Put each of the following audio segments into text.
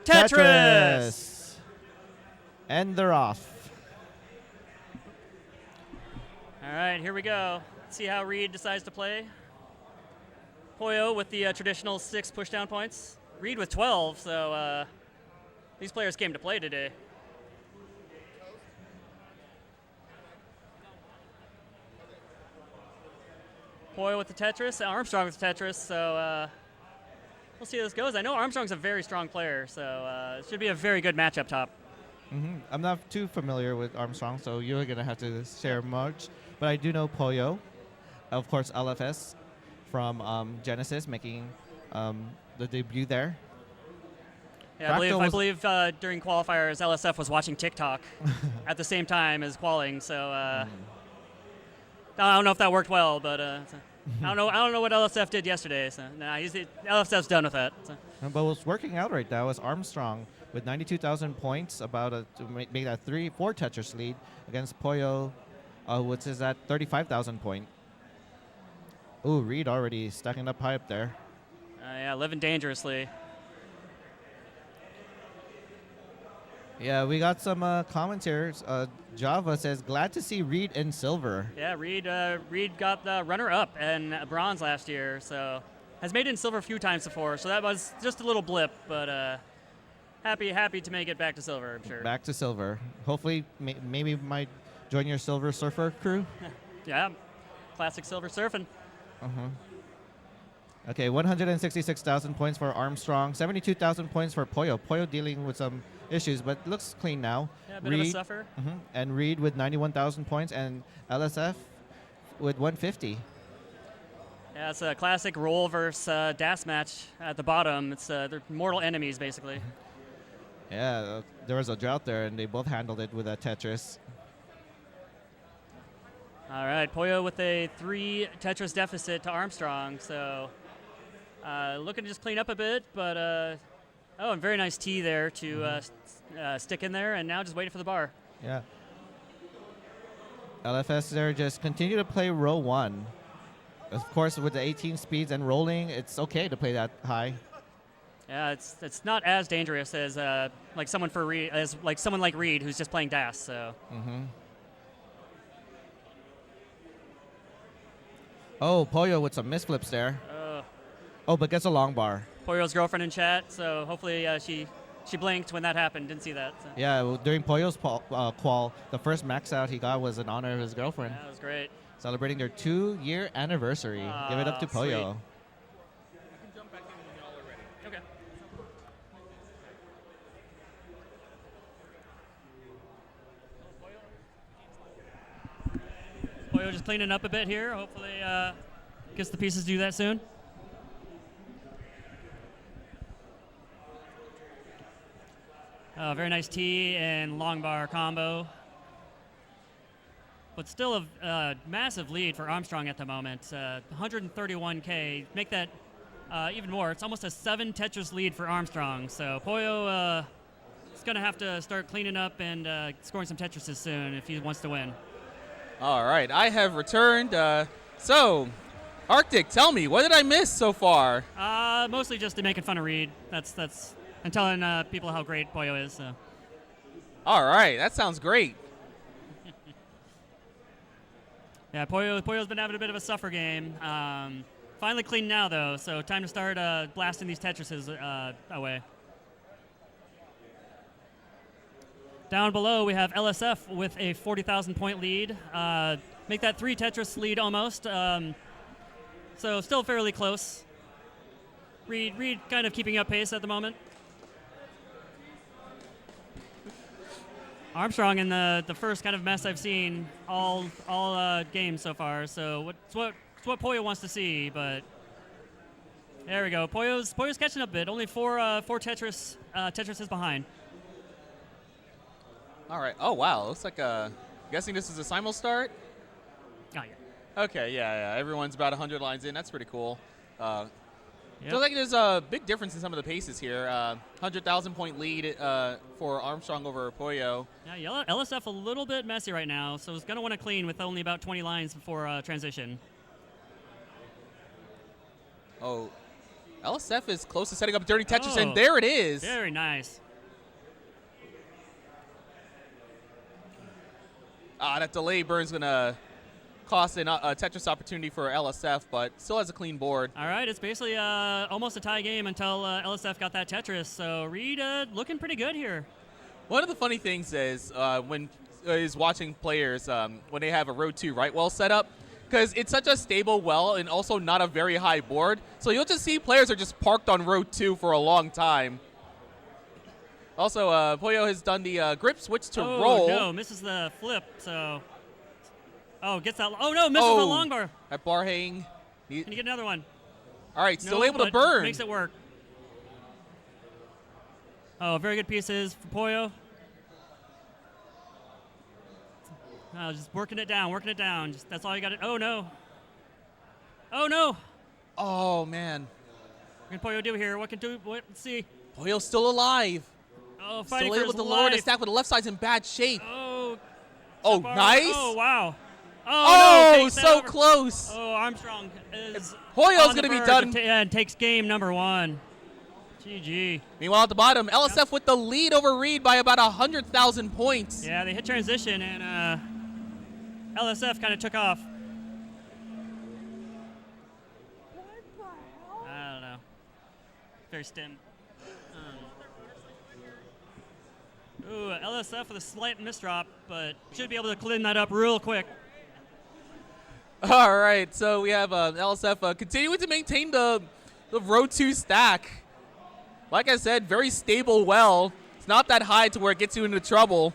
Tetris. And they're off. All right, here we go. Let's see how Reid decides to play. Pollo with the traditional 6 pushdown points. Reid with 12, so these players came to play today. Pollo with the Tetris, Armstrong with the Tetris, so we'll see how this goes. I know Armstrong's a very strong player, so it should be a very good match up top. I'm not too familiar with Armstrong, so you're going to have to share much. But I do know Pollo, of course, LFS from Genesis, making the debut there. Yeah, I believe during qualifiers, LSF was watching TikTok at the same time as qualing, so I don't know if that worked well, but I don't know what LSF did yesterday. So LSF's done with that. So. But what's working out right now is Armstrong with 92,000 points, to make that 3-4 Tetris lead against Pollo, which is at 35,000 point. Ooh, Reid already stacking up high up there. Yeah, living dangerously. Yeah, we got some comments here. Java says, glad to see Reid in silver. Yeah, Reid got the runner-up and bronze last year, so has made it in silver a few times before, so that was just a little blip, but happy to make it back to silver, I'm sure. Back to silver. Hopefully, maybe might join your Silver Surfer crew. Yeah, classic silver surfing. Okay, 166,000 points for Armstrong, 72,000 points for Pollo. Pollo dealing with some issues, but looks clean now. Yeah, a bit of a suffer. And Reid with 91,000 points, and LSF with 150. Yeah, it's a classic roll versus DAS match at the bottom. It's they're mortal enemies, basically. Yeah, there was a drought there, and they both handled it with a Tetris. All right, Pollo with a 3 Tetris deficit to Armstrong, so looking to just clean up a bit, but oh, and very nice tee there to stick in there, and now just waiting for the bar. Yeah. LFS there just continue to play row 1. Of course, with the 18 speeds and rolling, it's okay to play that high. Yeah, it's not as dangerous as like someone like Reid who's just playing DAS. So. Oh, Pollo with some misflips there. Oh, but gets a long bar. Pollo's girlfriend in chat, so hopefully she blinked when that happened. Didn't see that. So. Yeah, well, during Pollo's qual, the first max out he got was in honor of his girlfriend. Yeah, that was great. Celebrating their 2-year anniversary. Give it up to Pollo. Sweet. I can jump back in when y'all are ready. Okay. Pollo just cleaning up a bit here. Hopefully gets the pieces to do that soon. Very nice tee and long bar combo. But still a massive lead for Armstrong at the moment. 131K. Make that even more. It's almost a 7 Tetris lead for Armstrong. So Pollo is going to have to start cleaning up and scoring some Tetrises soon if he wants to win. All right, I have returned. So, Arctic, tell me, what did I miss so far? Mostly just making fun of Reid. That's and telling people how great Pollo is. So. All right, that sounds great. Yeah, Pollo's been having a bit of a suffer game. Finally clean now, though, so time to start blasting these Tetrises away. Down below, we have LSF with a 40,000 point lead. Make that 3 Tetris lead almost. So still fairly close. Reid kind of keeping up pace at the moment. Armstrong in the first kind of mess I've seen all games so far. So it's what Pollo wants to see, but there we go. Pollo's catching up a bit. Only four Tetris is behind. All right. Oh wow. Looks like guessing this is a simul start. Oh yeah. Okay. Yeah. Everyone's about 100 lines in. That's pretty cool. Yep. Feels like there's a big difference in some of the paces here. 100,000 point lead for Armstrong over Pollo. Yeah, LSF a little bit messy right now, so it's going to want to clean with only about 20 lines before transition. Oh, LSF is close to setting up dirty Tetris, Oh, and there it is. Very nice. That delay burn's going to cost a Tetris opportunity for LSF, but still has a clean board. All right, it's basically almost a tie game until LSF got that Tetris. So Reid looking pretty good here. One of the funny things is when watching players when they have a row 2 right well set up, because it's such a stable well and also not a very high board. So you'll just see players are just parked on row 2 for a long time. Also, Pollo has done the grip switch to roll. No, misses the flip. So, gets that. Oh no, misses the long bar. That bar hang. Can you get another one? All right, still No, able to but burn. Makes it work. Oh, very good pieces for Pollo. Just working it down, Just that's all you got to. Oh no. Oh no. Oh man. What can Pollo do here? Let's see. Pollo's still alive. Oh, fighting Still for able his to lower the life. stack, but the left side's in bad shape. Oh. Oh, bar. nice. Oh wow. Oh, no, takes that so over. close. Oh, Armstrong is Pollo's on the going to be verge done. and takes game number 1. GG. Meanwhile, at the bottom, LSF with the lead over Reid by about 100,000 points. Yeah, they hit transition, and LSF kind of took off. I don't know. Very stim. LSF with a slight misdrop, but should be able to clean that up real quick. All right, so we have LSF continuing to maintain the row 2 stack. Like I said, very stable well. It's not that high to where it gets you into trouble.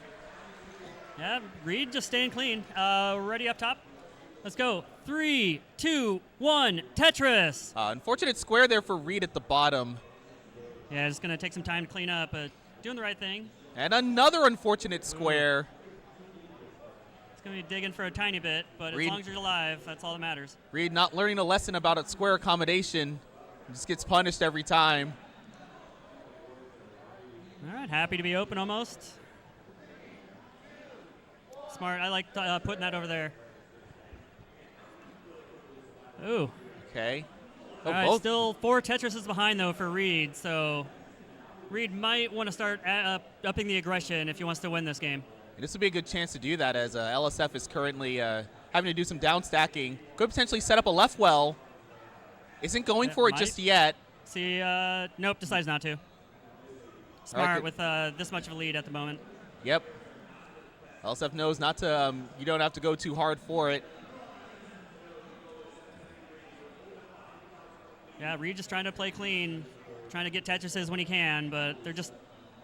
Yeah, Reid just staying clean. Ready up top? Let's go. 3, 2, 1, Tetris. Unfortunate square there for Reid at the bottom. Yeah, it's going to take some time to clean up, but doing the right thing. And another unfortunate square. It's going to be digging for a tiny bit, but Reid, as long as you're alive, that's all that matters. Reid not learning a lesson about a square accommodation. Just gets punished every time. All right, happy to be open almost. Smart. I like putting that over there. Ooh. Okay. All right, still 4 Tetrises behind, though, for Reid, so Reid might want to start upping the aggression if he wants to win this game. And this would be a good chance to do that, as LSF is currently having to do some down stacking. Could potentially set up a left well. Isn't going for it just yet. See, nope, decides not to. Smart with this much of a lead at the moment. Yep. LSF knows not to, you don't have to go too hard for it. Yeah, Reid just trying to play clean, trying to get Tetrises when he can, but they're just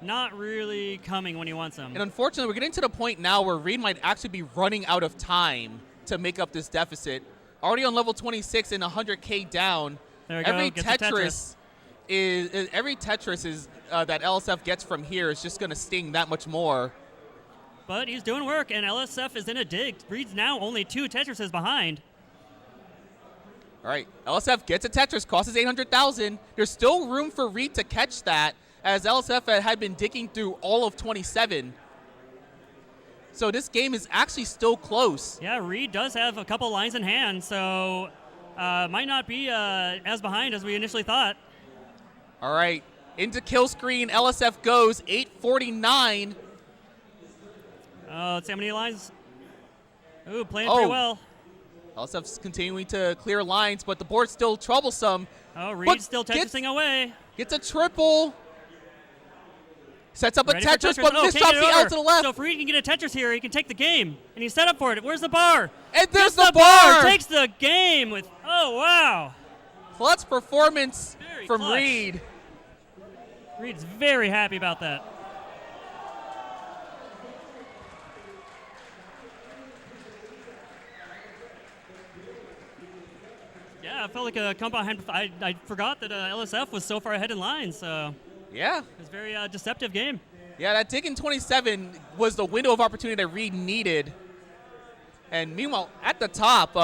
not really coming when he wants them. And unfortunately, we're getting to the point now where Reid might actually be running out of time to make up this deficit. Already on level 26 and 100K down. There we go. Every Gets Tetris is that LSF gets from here is just going to sting that much more. But he's doing work, and LSF is in a dig. Reid's now only 2 Tetrises behind. All right, LSF gets a Tetris, costs 800,000. There's still room for Reid to catch that, as LSF had been digging through all of 27. So this game is actually still close. Yeah, Reid does have a couple lines in hand, so might not be as behind as we initially thought. All right, into kill screen, LSF goes, 849. Let's see how many lines. Ooh, playing pretty well. LSF's continuing to clear lines, but the board's still troublesome. Oh, Reid's still Tetrising away. Gets a triple. Sets up Ready a Tetris, but misdrops the L to the left. So if Reid can get a Tetris here, he can take the game. And he's set up for it. Where's the bar? And there's the bar. Takes the game with, oh, wow. Clutch performance from clutch. Reid. Reid's very happy about that. Yeah, I felt like a come behind. I forgot that LSF was so far ahead in line, so yeah, it was a very deceptive game. Yeah, that dig in 27 was the window of opportunity that Reid needed. And meanwhile, at the top,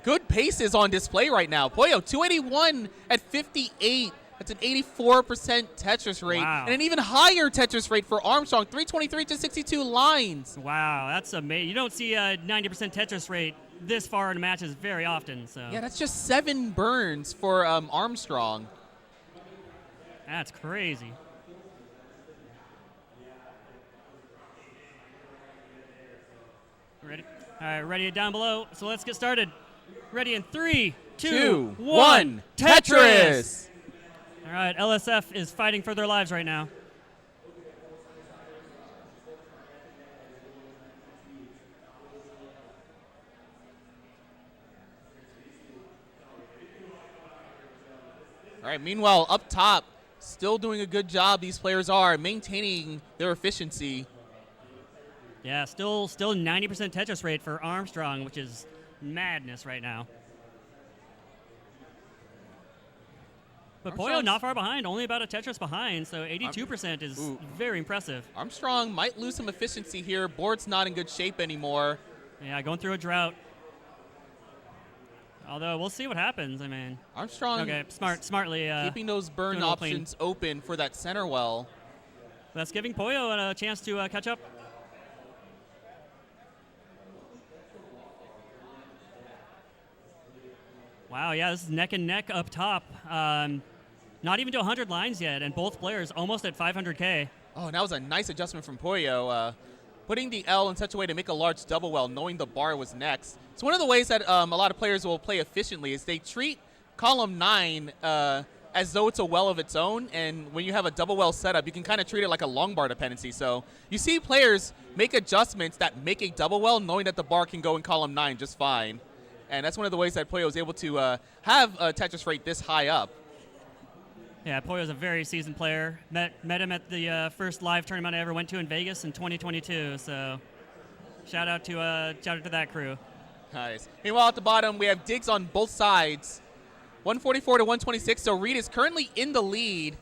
good paces on display right now. Pollo, 281 at 58. That's an 84% Tetris rate. Wow. And an even higher Tetris rate for Armstrong, 323 to 62 lines. Wow, that's amazing. You don't see a 90% Tetris rate this far in matches very often. So yeah, that's just 7 burns for Armstrong. That's crazy. Ready? All right, ready down below. So let's get started. Ready in 3, 2, 1. Tetris! All right, LSF is fighting for their lives right now. All right, meanwhile, up top, still doing a good job. These players are maintaining their efficiency. Yeah, still 90% Tetris rate for Armstrong, which is madness right now. But Pollo not far behind, only about a Tetris behind, so 82% is very impressive. Armstrong might lose some efficiency here. Board's not in good shape anymore. Yeah, going through a drought. Although we'll see what happens. I mean, Armstrong smartly keeping those burn options open for that center well. That's giving Pollo a chance to catch up. Wow, yeah, this is neck and neck up top. Not even to 100 lines yet, and both players almost at 500K. Oh, and that was a nice adjustment from Pollo. Putting the L in such a way to make a large double well, knowing the bar was next. It's one of the ways that a lot of players will play efficiently is they treat column 9 as though it's a well of its own, and when you have a double well setup, you can kind of treat it like a long bar dependency. So you see players make adjustments that make a double well, knowing that the bar can go in column 9 just fine. And that's one of the ways that Pollo is able to have a Tetris rate this high up. Yeah, Pollo's a very seasoned player. Met him at the first live tournament I ever went to in Vegas in 2022. So shout out to that crew. Nice. Meanwhile, at the bottom, we have digs on both sides. 144 to 126, so Reid is currently in the lead.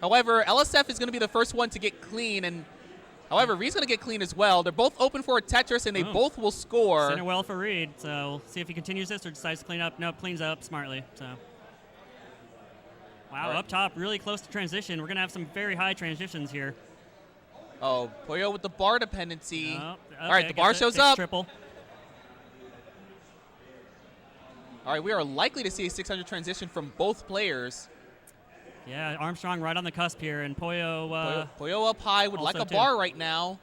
However, LSF is going to be the first one to get clean, and however, Reid's going to get clean as well. They're both open for a Tetris, and they both will score. Center well for Reid, so we'll see if he continues this or decides to clean up. No, cleans up smartly. So, wow, up top, really close to transition. We're going to have some very high transitions here. Oh, Pollo with the bar dependency. Oh, okay, all right, the bar shows up. Triple. All right, we are likely to see a 600 transition from both players. Yeah, Armstrong right on the cusp here, and Pollo. Pollo up high would like a bar right now.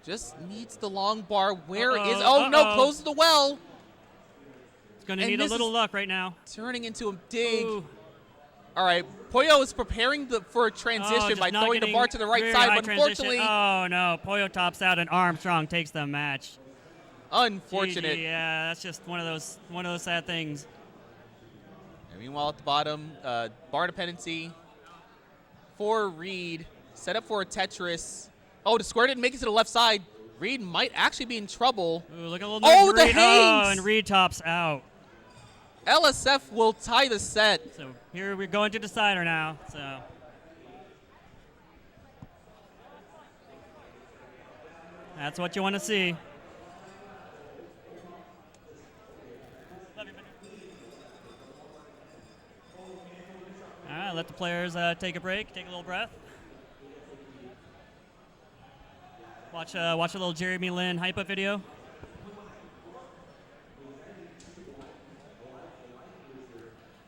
Just needs the long bar. Where is? Oh no! Closes the well. It's going to need a little luck right now. Turning into a dig. Ooh. All right, Pollo is preparing for a transition by throwing the bar to the right side, but unfortunately, oh no! Pollo tops out, and Armstrong takes the match. Unfortunate. GG, yeah, that's just one of those sad things. And meanwhile, at the bottom, bar dependency for Reid. Set up for a Tetris. Oh, the square didn't make it to the left side. Reid might actually be in trouble. Ooh, look at a little the hangs! Oh, and Reid tops out. LSF will tie the set. So here we're going to decider now. So that's what you want to see. All right, let the players take a break, take a little breath. Watch a little Jeremy Lin hype-up video.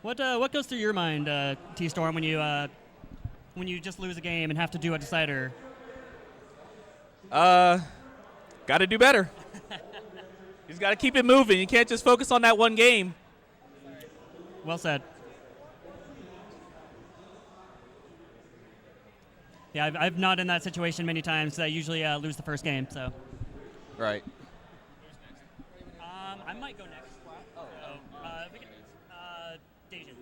What goes through your mind, T-Storm, when you just lose a game and have to do a decider? Got to do better. You just got to keep it moving. You can't just focus on that one game. Well said. Yeah, I've not in that situation many times. I usually lose the first game. So. Right. I might go next. So, we can, Dejan.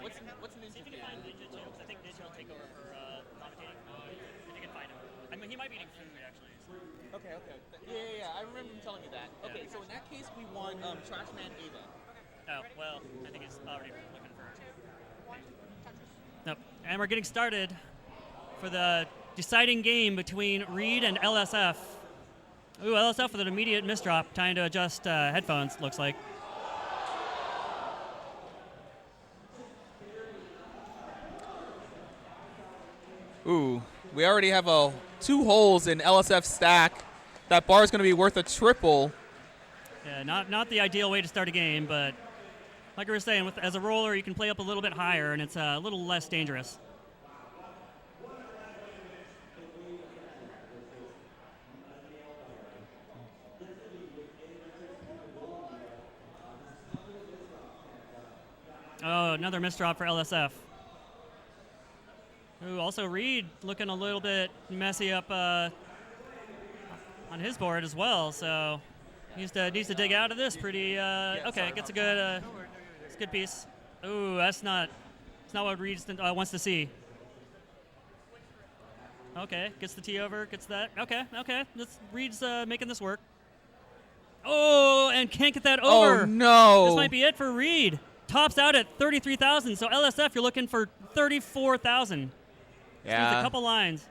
What's the name? See if you can find Ninja too, because I think Ninja will take over for commentating. If you can find him. I mean, he might be eating food actually. So. Okay. Yeah. I remember him telling me that. Okay, so in that case, we want Trashman Ava. Oh, well, I think he's already looking for. Nope. And we're getting started for the deciding game between Reid and LSF. Ooh, LSF with an immediate misdrop, trying to adjust headphones, looks like. Ooh, we already have 2 holes in LSF stack. That bar is going to be worth a triple. Yeah, not the ideal way to start a game, but like we were saying, as a roller, you can play up a little bit higher, and it's a little less dangerous. Oh, another misdrop for LSF. Ooh, also Reid looking a little bit messy up on his board as well, so needs to dig out of this pretty. Okay, gets a good it's a good piece. Ooh, it's not what Reid wants to see. Okay, gets the T over, gets that. Okay. Reid's making this work. Oh, and can't get that over. Oh no! This might be it for Reid. Tops out at 33,000. So LSF, you're looking for 34,000. Yeah. A couple lines.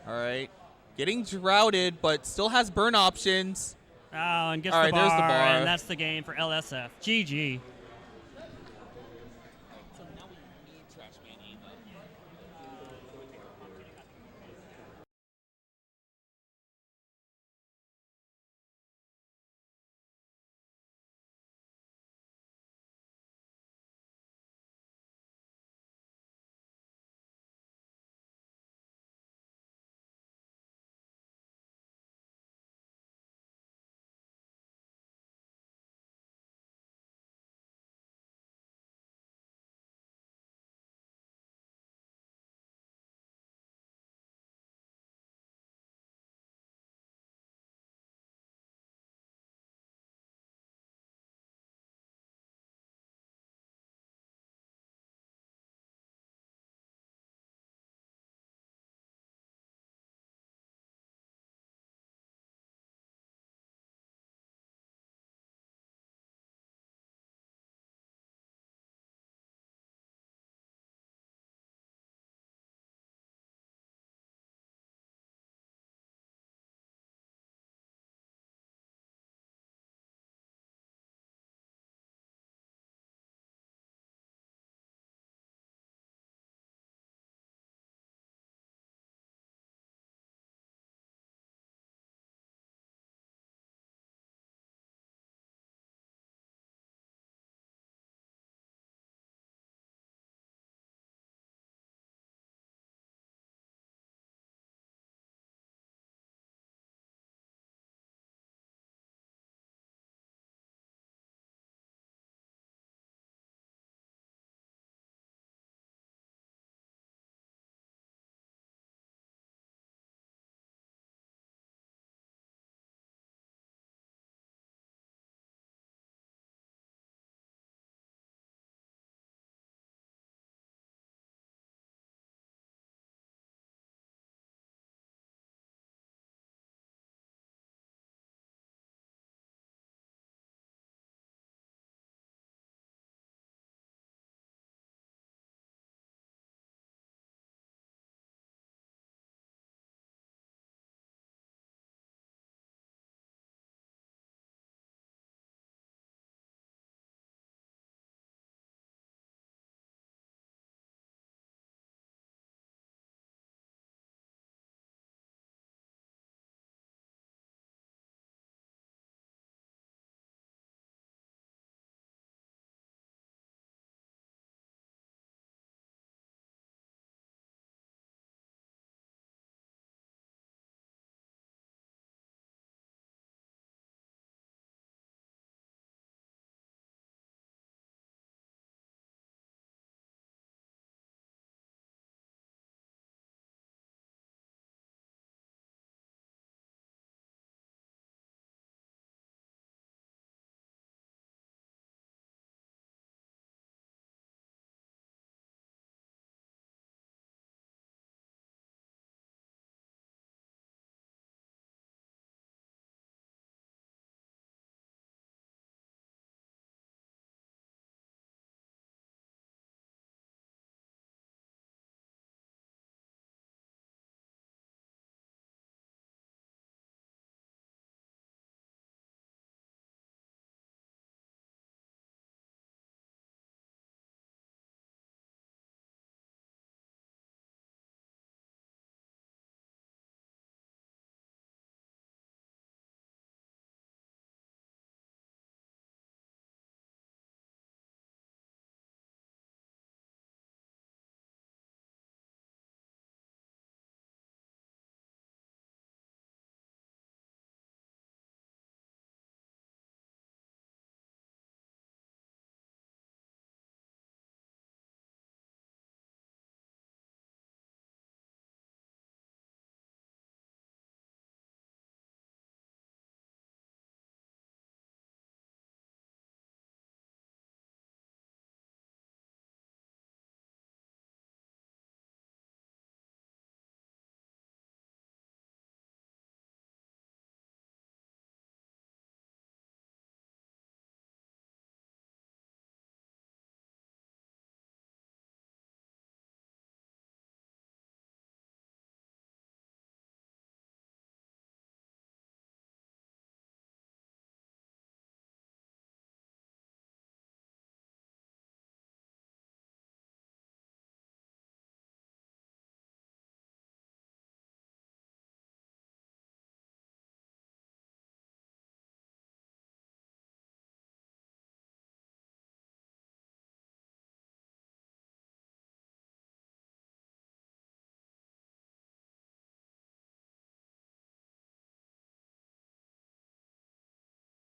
All right. Getting droughted, but still has burn options. Oh, and gets All right, the bar, there's the bar. and that's the game for LSF. GG.